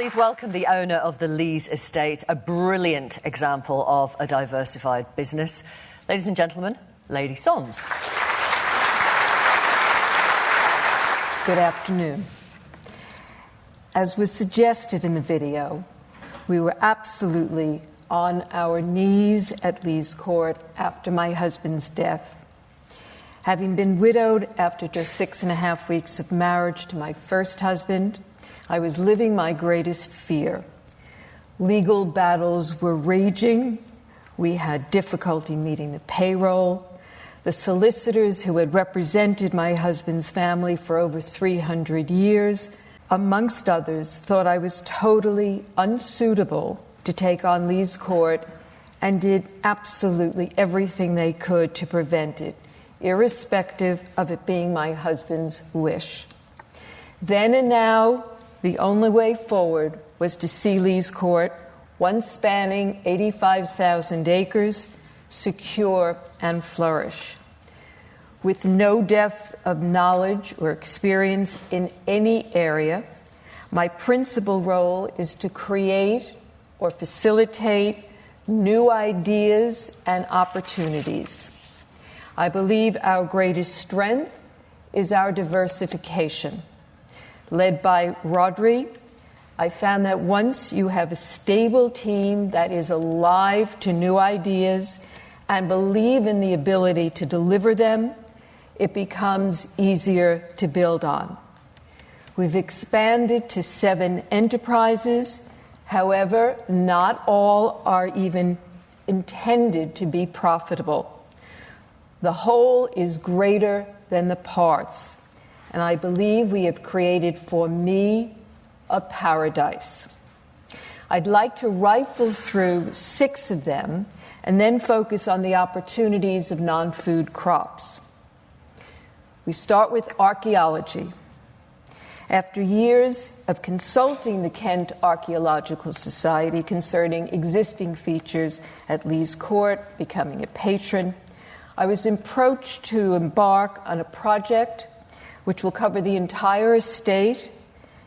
Please welcome the owner of the Lees estate, a brilliant example of a diversified business. Ladies and gentlemen, Lady Sondes. Good afternoon. As was suggested in the video, we were absolutely on our knees at Lees Court after my husband's death. Having been widowed after just 6.5 weeks of marriage to my first husband, I was living my greatest fear. Legal battles were raging. We had difficulty meeting the payroll. The solicitors who had represented my husband's family for over 300 years, amongst others, thought I was totally unsuitable to take on Lees Court and did absolutely everything they could to prevent it, irrespective of it being my husband's wish. Then and now, the only way forward was to see Lees Court, one spanning 85,000 acres, secure and flourish. With no depth of knowledge or experience in any area, my principal role is to create or facilitate new ideas and opportunities. I believe our greatest strength is our diversification. Led by Rodri, I found that once you have a stable team that is alive to new ideas and believe in the ability to deliver them, it becomes easier to build on. We've expanded to 7 enterprises. However, not all are even intended to be profitable. The whole is greater than the parts. And I believe we have created for me a paradise. I'd like to rifle through 6 of them and then focus on the opportunities of non-food crops. We start with archaeology. After years of consulting the Kent Archaeological Society concerning existing features at Lees Court, becoming a patron, I was approached to embark on a project which will cover the entire estate,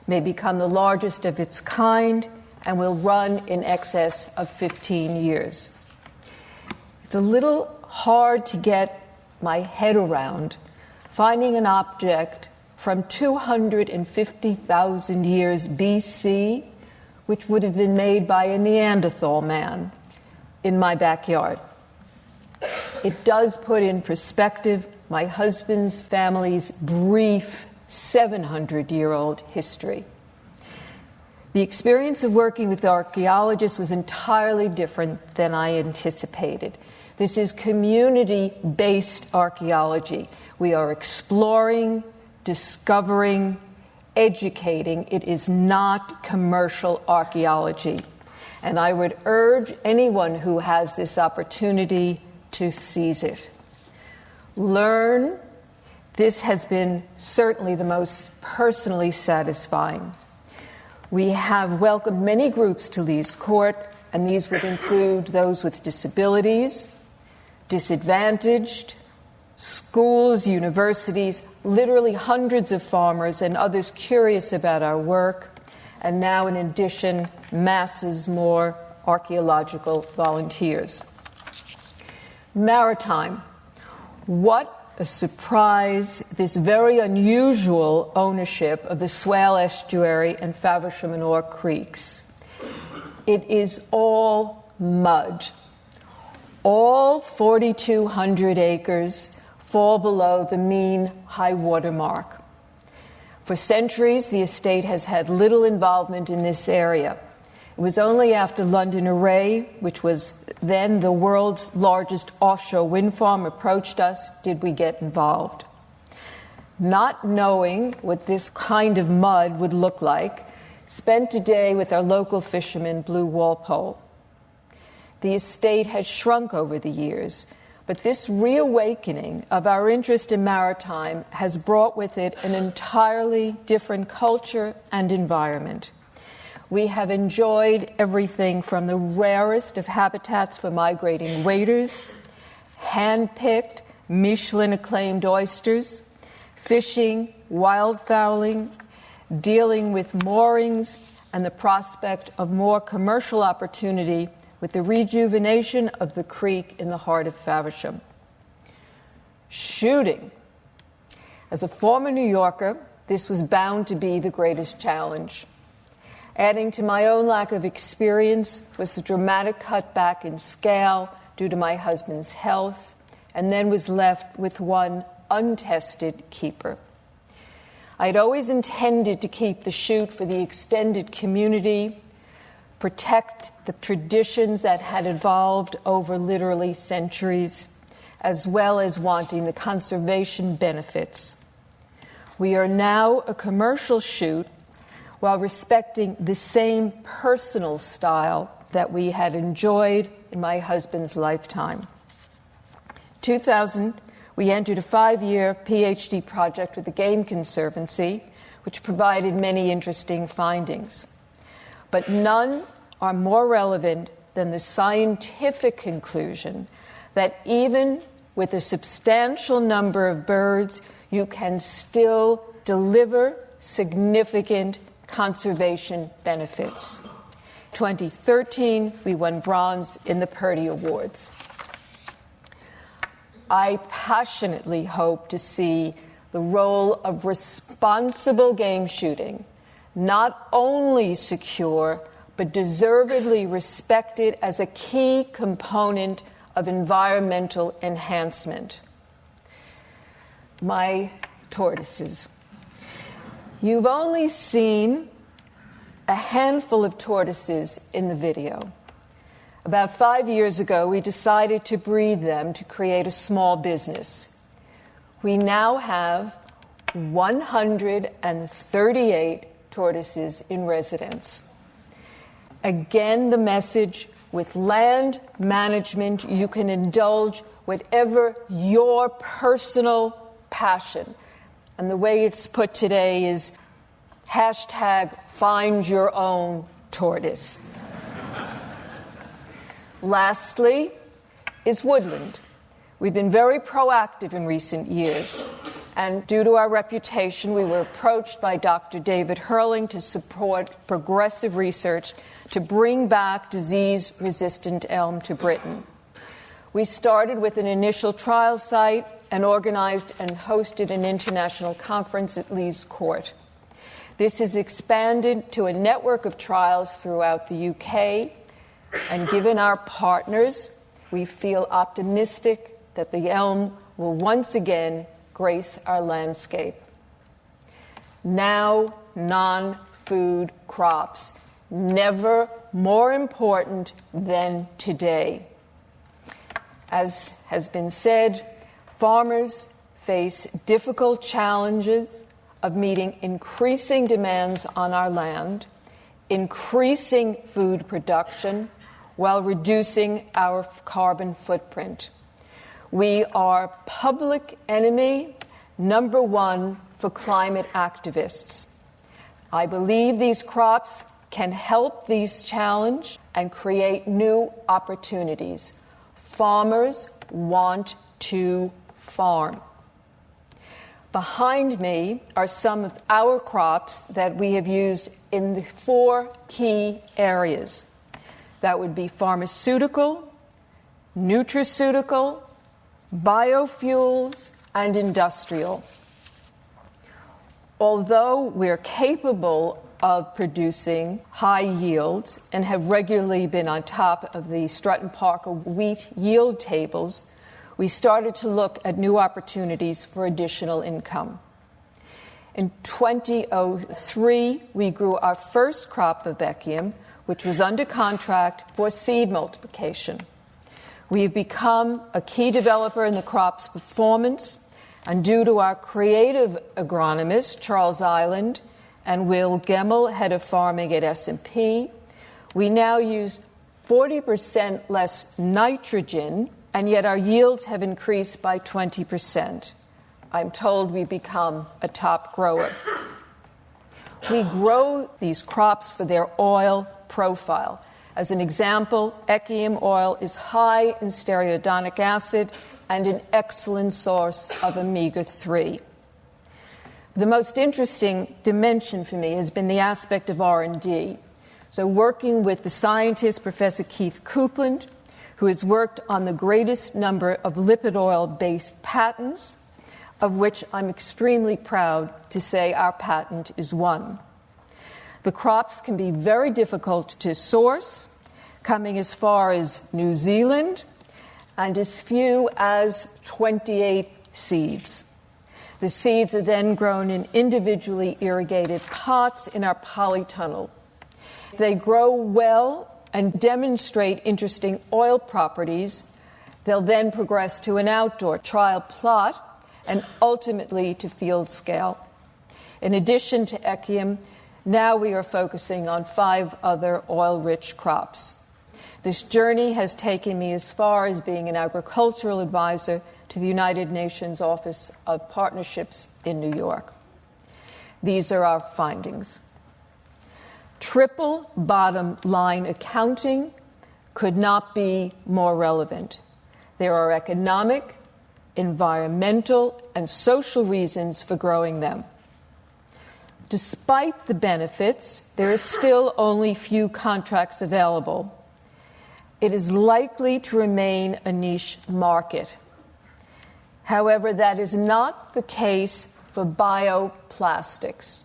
may become the largest of its kind, and will run in excess of 15 years. It's a little hard to get my head around finding an object from 250,000 years BC, which would have been made by a Neanderthal man, in my backyard. It does put in perspective my husband's family's brief 700-year-old history. The experience of working with archaeologists was entirely different than I anticipated. This is community-based archaeology. We are exploring, discovering, educating. It is not commercial archaeology. And I would urge anyone who has this opportunity to seize it. Learn. This has been certainly the most personally satisfying. We have welcomed many groups to Lees Court, and these would include those with disabilities, disadvantaged, schools, universities, literally hundreds of farmers and others curious about our work, and now, in addition, masses more archaeological volunteers. Maritime. What a surprise, this very unusual ownership of the Swale Estuary and Faversham creeks. It is all mud. All 4,200 acres fall below the mean high water mark. For centuries, the estate has had little involvement in this area. It was only after London Array, which was then the world's largest offshore wind farm, approached us, did we get involved. Not knowing what this kind of mud would look like, spent a day with our local fisherman, Blue Walpole. The estate has shrunk over the years, but this reawakening of our interest in maritime has brought with it an entirely different culture and environment. We have enjoyed everything from the rarest of habitats for migrating waders, hand-picked, Michelin-acclaimed oysters, fishing, wildfowling, dealing with moorings, and the prospect of more commercial opportunity with the rejuvenation of the creek in the heart of Faversham. Shooting. As a former New Yorker, this was bound to be the greatest challenge. Adding to my own lack of experience was the dramatic cutback in scale due to my husband's health, and then was left with one untested keeper. I had always intended to keep the shoot for the extended community, protect the traditions that had evolved over literally centuries, as well as wanting the conservation benefits. We are now a commercial shoot while respecting the same personal style that we had enjoyed in my husband's lifetime. 2000, we entered a 5-year PhD project with the Game Conservancy, which provided many interesting findings. But none are more relevant than the scientific conclusion that even with a substantial number of birds, you can still deliver significant conservation benefits. 2013, we won bronze in the Purdy Awards. I passionately hope to see the role of responsible game shooting not only secure, but deservedly respected as a key component of environmental enhancement. My tortoises. You've only seen a handful of tortoises in the video. About 5 years ago, we decided to breed them to create a small business. We now have 138 tortoises in residence. Again, the message: with land management, you can indulge whatever your personal passion. And the way it's put today is #FindYourOwnTortoise. Lastly is woodland. We've been very proactive in recent years, and due to our reputation, we were approached by Dr. David Hurling to support progressive research to bring back disease-resistant elm to Britain. We started with an initial trial site and organized and hosted an international conference at Lees Court. This has expanded to a network of trials throughout the UK, and given our partners, we feel optimistic that the elm will once again grace our landscape. Now, non-food crops, never more important than today. As has been said, farmers face difficult challenges of meeting increasing demands on our land, increasing food production, while reducing our carbon footprint. We are public enemy number one for climate activists. I believe these crops can help these challenge and create new opportunities. Farmers want to farm. Behind me are some of our crops that we have used in the 4 key areas. That would be pharmaceutical, nutraceutical, biofuels, and industrial. Although we're capable of producing high yields and have regularly been on top of the Stratton Parker wheat yield tables, we started to look at new opportunities for additional income. In 2003, we grew our first crop of Echium, which was under contract for seed multiplication. We've become a key developer in the crop's performance, and due to our creative agronomist, Charles Island, and Will Gemmell, head of farming at S&P, we now use 40% less nitrogen, and yet our yields have increased by 20%. I'm told we've become a top grower. We grow these crops for their oil profile. As an example, Echium oil is high in stearidonic acid and an excellent source of omega-3. The most interesting dimension for me has been the aspect of R&D. So working with the scientist, Professor Keith Coupland, who has worked on the greatest number of lipid oil-based patents, of which I'm extremely proud to say our patent is one. The crops can be very difficult to source, coming as far as New Zealand, and as few as 28 seeds. The seeds are then grown in individually irrigated pots in our polytunnel. They grow well and demonstrate interesting oil properties. They'll then progress to an outdoor trial plot and ultimately to field scale. In addition to Echium, now we are focusing on 5 other oil-rich crops. This journey has taken me as far as being an agricultural advisor to the United Nations Office of Partnerships in New York. These are our findings. Triple bottom line accounting could not be more relevant. There are economic, environmental, and social reasons for growing them. Despite the benefits, there are still only few contracts available. It is likely to remain a niche market. However, that is not the case for bioplastics.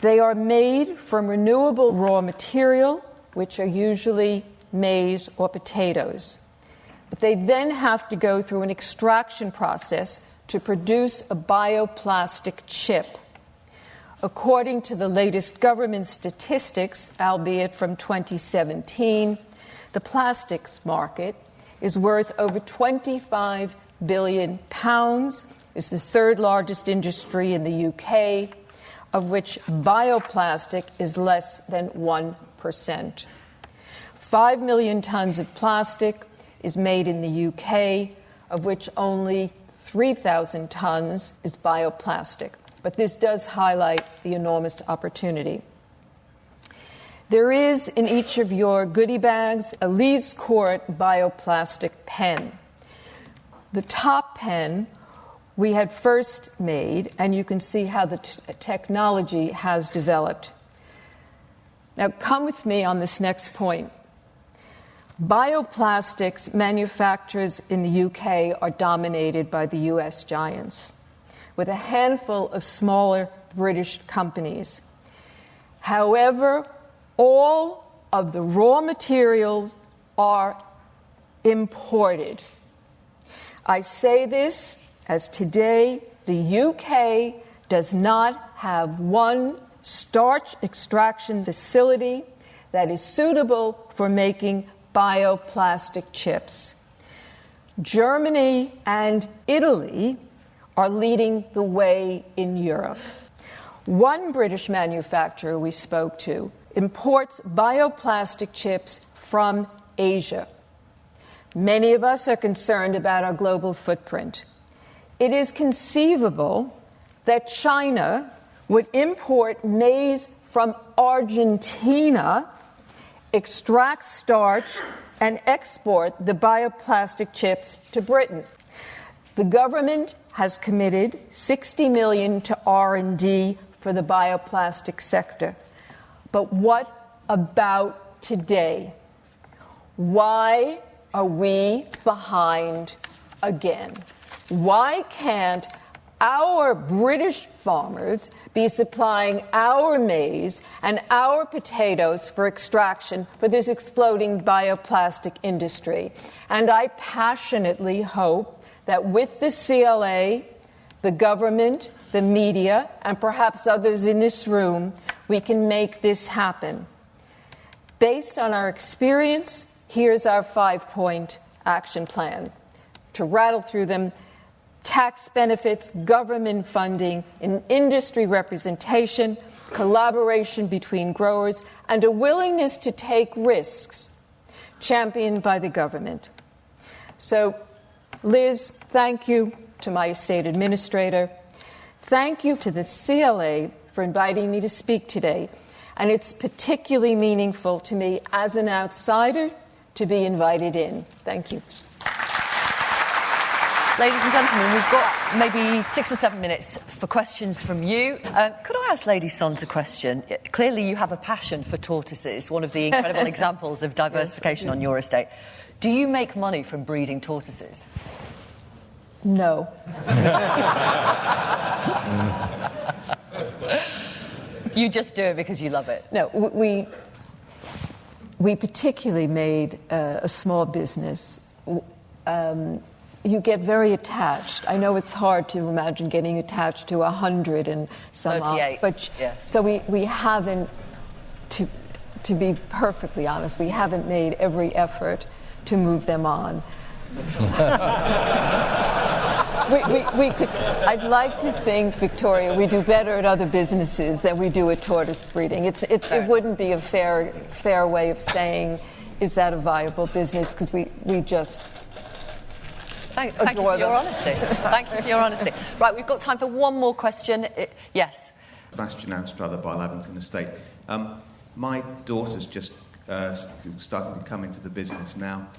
They are made from renewable raw material, which are usually maize or potatoes. But they then have to go through an extraction process to produce a bioplastic chip. According to the latest government statistics, albeit from 2017, the plastics market is worth over £25 billion, is the third largest industry in the UK, of which bioplastic is less than 1%. 5 million tons of plastic is made in the UK, of which only 3,000 tons is bioplastic. But this does highlight the enormous opportunity. There is in each of your goodie bags a Lees Court bioplastic pen. The top pen we had first made, and you can see how the technology has developed. Now, come with me on this next point. Bioplastics manufacturers in the UK are dominated by the US giants, with a handful of smaller British companies. However, all of the raw materials are imported. I say this as today the UK does not have one starch extraction facility that is suitable for making bioplastic chips. Germany and Italy are leading the way in Europe. One British manufacturer we spoke to imports bioplastic chips from Asia. Many of us are concerned about our global footprint. It is conceivable that China would import maize from Argentina, extract starch, and export the bioplastic chips to Britain. The government has committed $60 million to R&D for the bioplastic sector. But what about today? Why are we behind again? Why can't our British farmers be supplying our maize and our potatoes for extraction for this exploding bioplastic industry? And I passionately hope that with the CLA, the government, the media, and perhaps others in this room, we can make this happen. Based on our experience, here's our 5-point action plan. To rattle through them: tax benefits, government funding, an industry representation, collaboration between growers, and a willingness to take risks, championed by the government. So, Liz, thank you to my estate administrator. Thank you to the CLA for inviting me to speak today. And it's particularly meaningful to me as an outsider to be invited in. Thank you. Ladies and gentlemen, we've got maybe 6 or 7 minutes for questions from you. Could I ask Lady Sondes a question? Clearly you have a passion for tortoises, one of the incredible examples of diversification on your estate. Do you make money from breeding tortoises? No. You just do it because you love it? No, we particularly made a small business. You get very attached. I know it's hard to imagine getting attached to 100 and some 38, but yeah. So we haven't, to be perfectly honest, we haven't made every effort to move them on. We could. I'd like to think, Victoria, we do better at other businesses than we do at tortoise breeding. It wouldn't be a fair way of saying, is that a viable business? Because we just. Thank you for your honesty. Thank you for your honesty. Right, we've got time for one more question. Yes. Sebastian Anstruther by Lavington Estate. My daughter's just starting to come into the business now.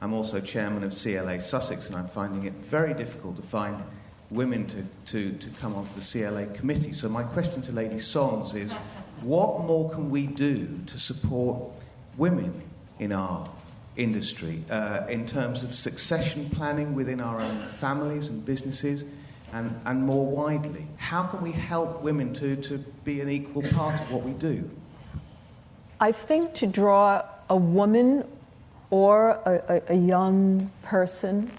I'm also chairman of CLA Sussex, and I'm finding it very difficult to find women to come onto the CLA committee. So my question to Lady Sondes is, what more can we do to support women in our industry in terms of succession planning within our own families and businesses, and more widely? How can we help women to be an equal part of what we do? I think to draw a woman or a young person,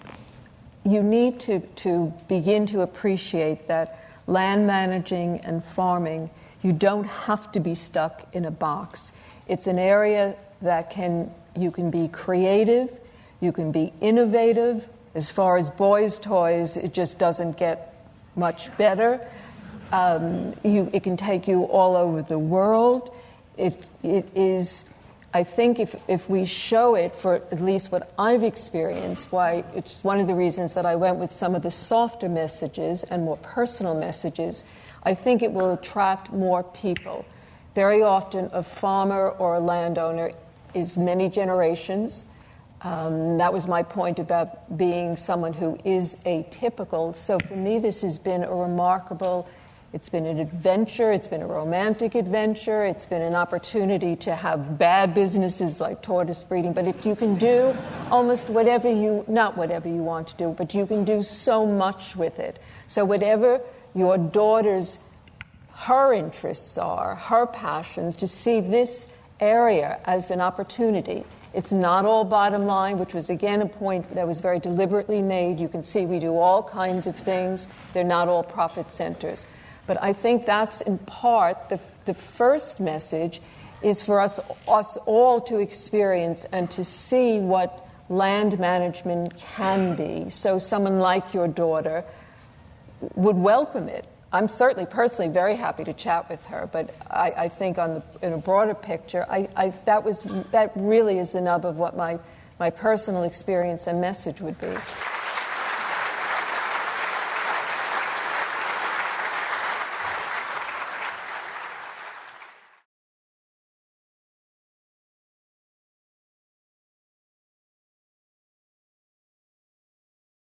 you need to begin to appreciate that land managing and farming, you don't have to be stuck in a box. It's an area that you can be creative, you can be innovative. As far as boys' toys, it just doesn't get much better. It can take you all over the world. It is, I think if we show it, for at least what I've experienced, why it's one of the reasons that I went with some of the softer messages and more personal messages, I think it will attract more people. Very often a farmer or a landowner is many generations. That was my point about being someone who is atypical. So for me, this has been a remarkable, it's been an adventure, it's been a romantic adventure, it's been an opportunity to have bad businesses like tortoise breeding, but if you can do almost not whatever you want to do, but you can do so much with it. So whatever your daughter's, her interests are, her passions, to see this area as an opportunity. It's not all bottom line, which was, again, a point that was very deliberately made. You can see we do all kinds of things. They're not all profit centers. But I think that's in part the first message is for us all to experience and to see what land management can be. So someone like your daughter would welcome it. I'm certainly personally very happy to chat with her, but I think in a broader picture, that really is the nub of what my personal experience and message would be.